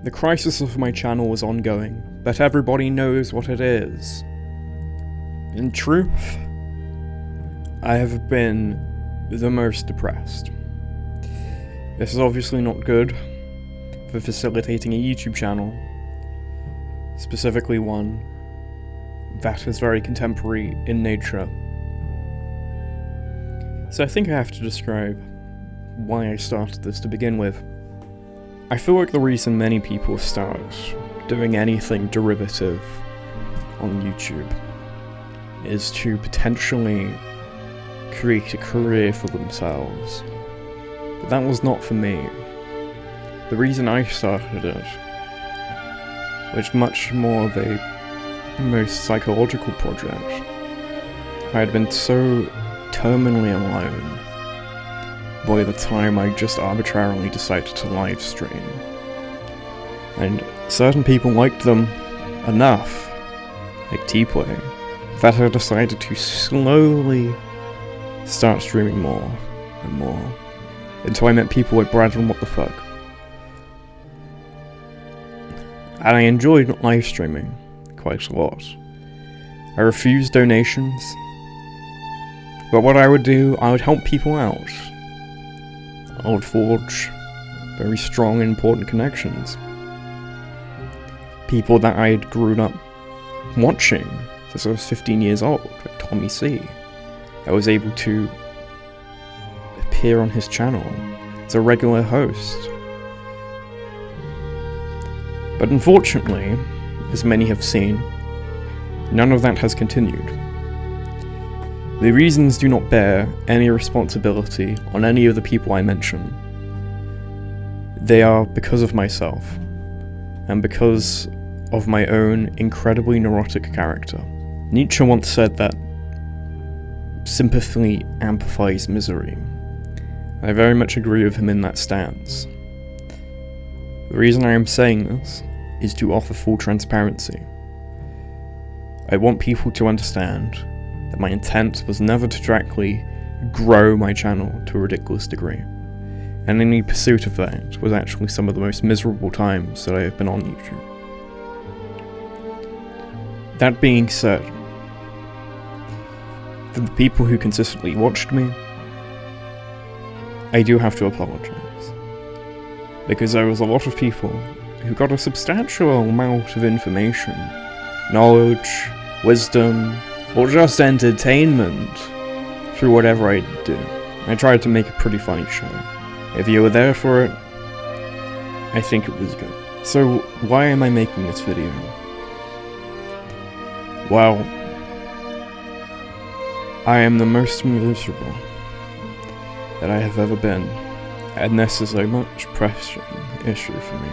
The crisis of my channel is ongoing, but everybody knows what it is. In truth, I have been the most depressed. This is obviously not good for facilitating a YouTube channel, specifically one that is very contemporary in nature. So I think I have to describe why I started this to begin with. I feel like the reason many people start doing anything derivative on YouTube is to potentially create a career for themselves. But that was not for me. The reason I started it was much more of a most psychological project. I had been so terminally alone by the time I just arbitrarily decided to live stream. And certain people liked them enough, like T-Play, that I decided to slowly start streaming more and more, until I met people like Brad and What the Fuck. And I enjoyed live streaming quite a lot. I refused donations, but what I would do, I would help people out. I would forge very strong and important connections. People that I had grown up watching since I was 15 years old, like Tommy C. I was able to appear on his channel as a regular host. But unfortunately, as many have seen, none of that has continued. The reasons do not bear any responsibility on any of the people I mention. They are because of myself, and because of my own incredibly neurotic character. Nietzsche once said that sympathy amplifies misery. I very much agree with him in that stance. The reason I am saying this is to offer full transparency. I want people to understand that my intent was never to directly grow my channel to a ridiculous degree, and any pursuit of that was actually some of the most miserable times that I have been on YouTube. That being said, for the people who consistently watched me, I do have to apologize, because there was a lot of people who got a substantial amount of information, knowledge, wisdom, or just entertainment through whatever I do. I tried to make a pretty funny show. If you were there for it, I think it was good. So why am I making this video? Well, I am the most miserable that I have ever been, and this is a much pressing issue for me.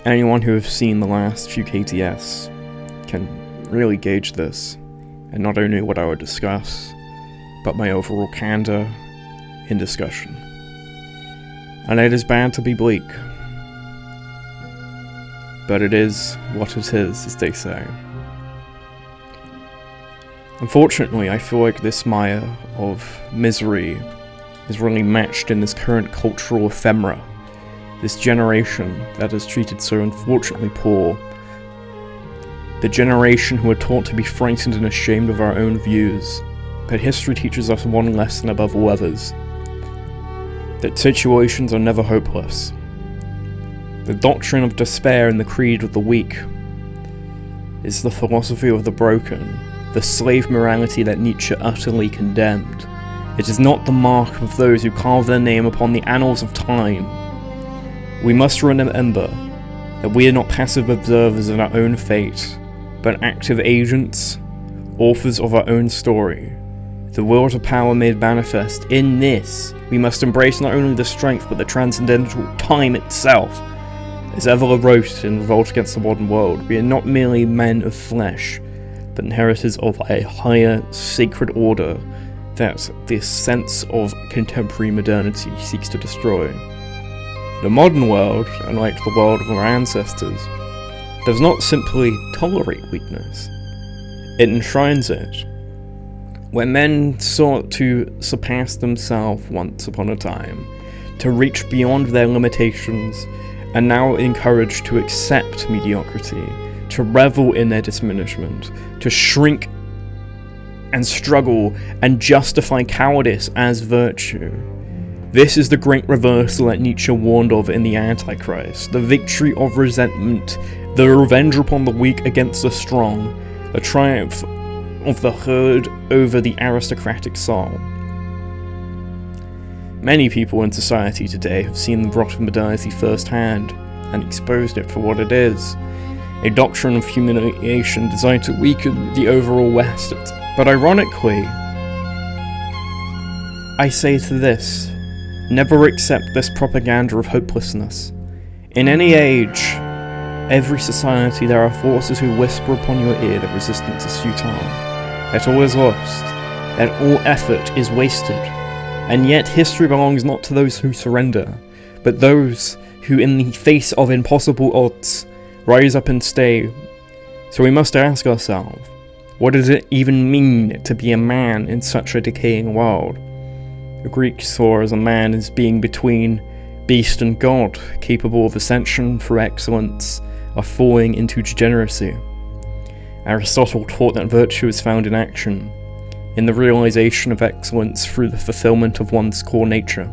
Anyone who has seen the last few KTS can really gauge this, and not only what I would discuss, but my overall candor in discussion. And it is bad to be bleak, but it is what it is, as they say. Unfortunately, I feel like this mire of misery is really matched in this current cultural ephemera, this generation that is treated so unfortunately poor, the generation who are taught to be frightened and ashamed of our own views. But history teaches us one lesson above all others: that situations are never hopeless. The doctrine of despair and the creed of the weak is the philosophy of the broken, the slave morality that Nietzsche utterly condemned. It is not the mark of those who carve their name upon the annals of time. We must remember that we are not passive observers of our own fate, but active agents, authors of our own story. The will to power made manifest in this, we must embrace not only the strength but the transcendental time itself. As ever arose in revolt against the modern world, we are not merely men of flesh, but inheritors of a higher sacred order that this sense of contemporary modernity seeks to destroy. The modern world, unlike the world of our ancestors, does not simply tolerate weakness, it enshrines it. When men sought to surpass themselves once upon a time, to reach beyond their limitations, are now encouraged to accept mediocrity, to revel in their diminishment, to shrink and struggle and justify cowardice as virtue. This is the great reversal that Nietzsche warned of in the Antichrist, the victory of resentment, the revenge upon the weak against the strong, the triumph of the herd over the aristocratic soul. Many people in society today have seen the rot of modernity firsthand and exposed it for what it is, a doctrine of humiliation designed to weaken the overall West. But ironically, I say to this, never accept this propaganda of hopelessness. In any age, every society, there are forces who whisper upon your ear that resistance is futile, that all is lost, that all effort is wasted. And yet history belongs not to those who surrender, but those who in the face of impossible odds rise up and stay. So we must ask ourselves, what does it even mean to be a man in such a decaying world? The Greeks saw as a man as being between beast and god, capable of ascension through excellence, of falling into degeneracy. Aristotle taught that virtue is found in action, in the realization of excellence through the fulfillment of one's core nature.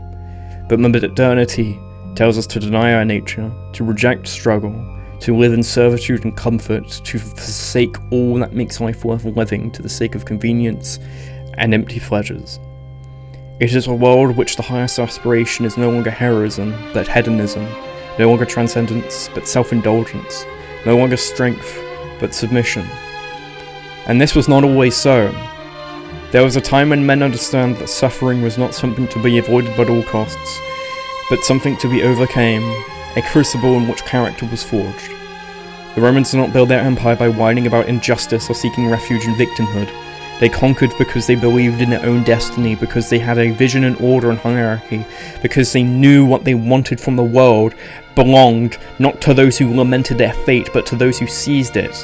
But modernity tells us to deny our nature, to reject struggle, to live in servitude and comfort, to forsake all that makes life worth living to the sake of convenience and empty pleasures. It is a world in which the highest aspiration is no longer heroism, but hedonism, no longer transcendence, but self-indulgence, no longer strength, but submission. And this was not always so. There was a time when men understood that suffering was not something to be avoided at all costs, but something to be overcame, a crucible in which character was forged. The Romans did not build their empire by whining about injustice or seeking refuge in victimhood. They conquered because they believed in their own destiny, because they had a vision and order and hierarchy, because they knew what they wanted from the world belonged not to those who lamented their fate, but to those who seized it.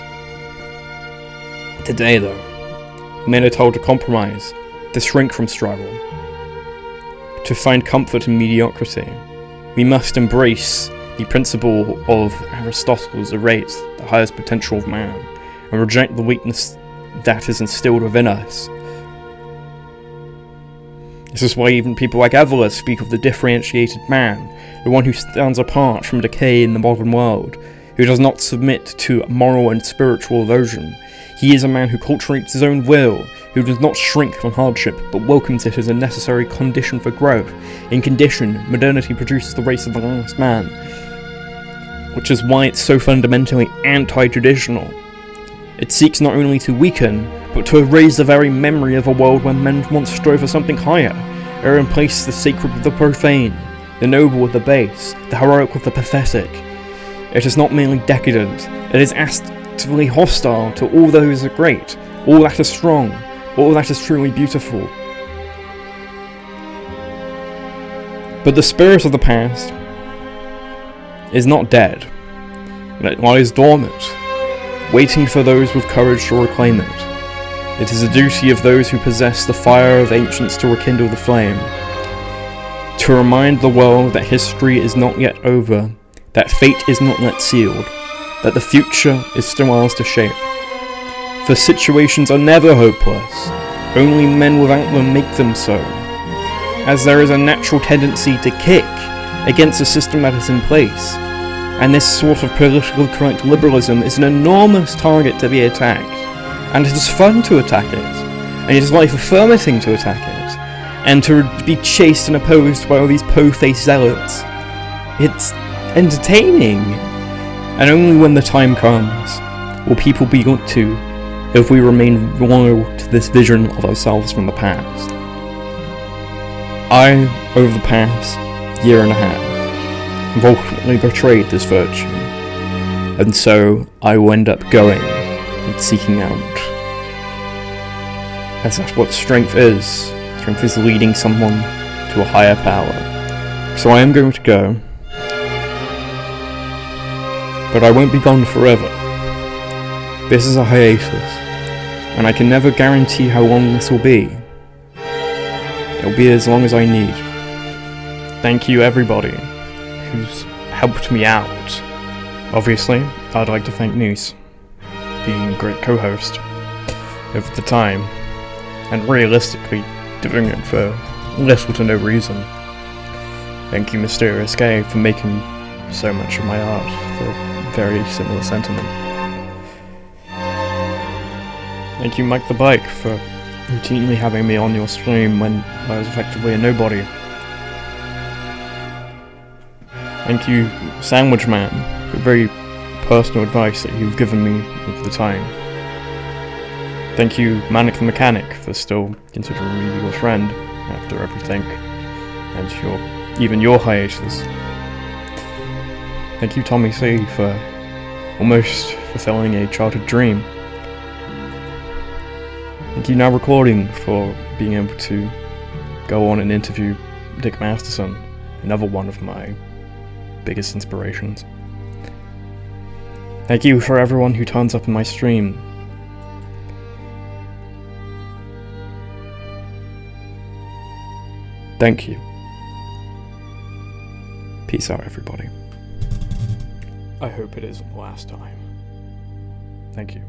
Today, though, men are told to compromise, to shrink from struggle, to find comfort in mediocrity. We must embrace the principle of Aristotle's arete, the highest potential of man, and reject the weakness that is instilled within us. This is why even people like Evelyn speak of the differentiated man, the one who stands apart from decay in the modern world, who does not submit to moral and spiritual erosion. He is a man who cultivates his own will, who does not shrink from hardship, but welcomes it as a necessary condition for growth. In condition, modernity produces the race of the last man, which is why it's so fundamentally anti-traditional. It seeks not only to weaken, but to erase the very memory of a world where men once strove for something higher, ere replace the sacred with the profane, the noble with the base, the heroic with the pathetic. It is not merely decadent, it is actively hostile to all those that are great, all that is strong, all that is truly beautiful. But the spirit of the past is not dead, but it lies dormant, waiting for those with courage to reclaim it. It is the duty of those who possess the fire of ancients to rekindle the flame, to remind the world that history is not yet over, that fate is not yet sealed, that the future is still ours to shape. For situations are never hopeless, only men without them make them so, as there is a natural tendency to kick against the system that is in place. And this sort of politically correct liberalism is an enormous target to be attacked. And it is fun to attack it. And it is life affirming to attack it. And to be chased and opposed by all these po-faced zealots. It's entertaining. And only when the time comes will people be looked to if we remain loyal to this vision of ourselves from the past. I, over the past year and a half, have ultimately betrayed this virtue, and so I will end up going and seeking out. As that's what strength is. Strength is leading someone to a higher power. So I am going to go, but I won't be gone forever. This is a hiatus, and I can never guarantee how long this will be. It'll be as long as I need. Thank you everybody who's helped me out. Obviously, I'd like to thank Noose, being a great co-host over the time, and realistically doing it for little to no reason. Thank you, Mysterious K, for making so much of my art for a very similar sentiment. Thank you, Mike the Bike, for routinely having me on your stream when I was effectively a nobody. Thank you, Sandwich Man, for very personal advice that you've given me over the time. Thank you, Manic the Mechanic, for still considering me your friend after everything, and even your hiatus. Thank you, Tommy C, for almost fulfilling a childhood dream. Thank you, Now Recording, for being able to go on and interview Dick Masterson, another one of my biggest inspirations. Thank you for everyone who turns up in my stream. Thank you. Peace out, everybody. I hope it isn't the last time. Thank you.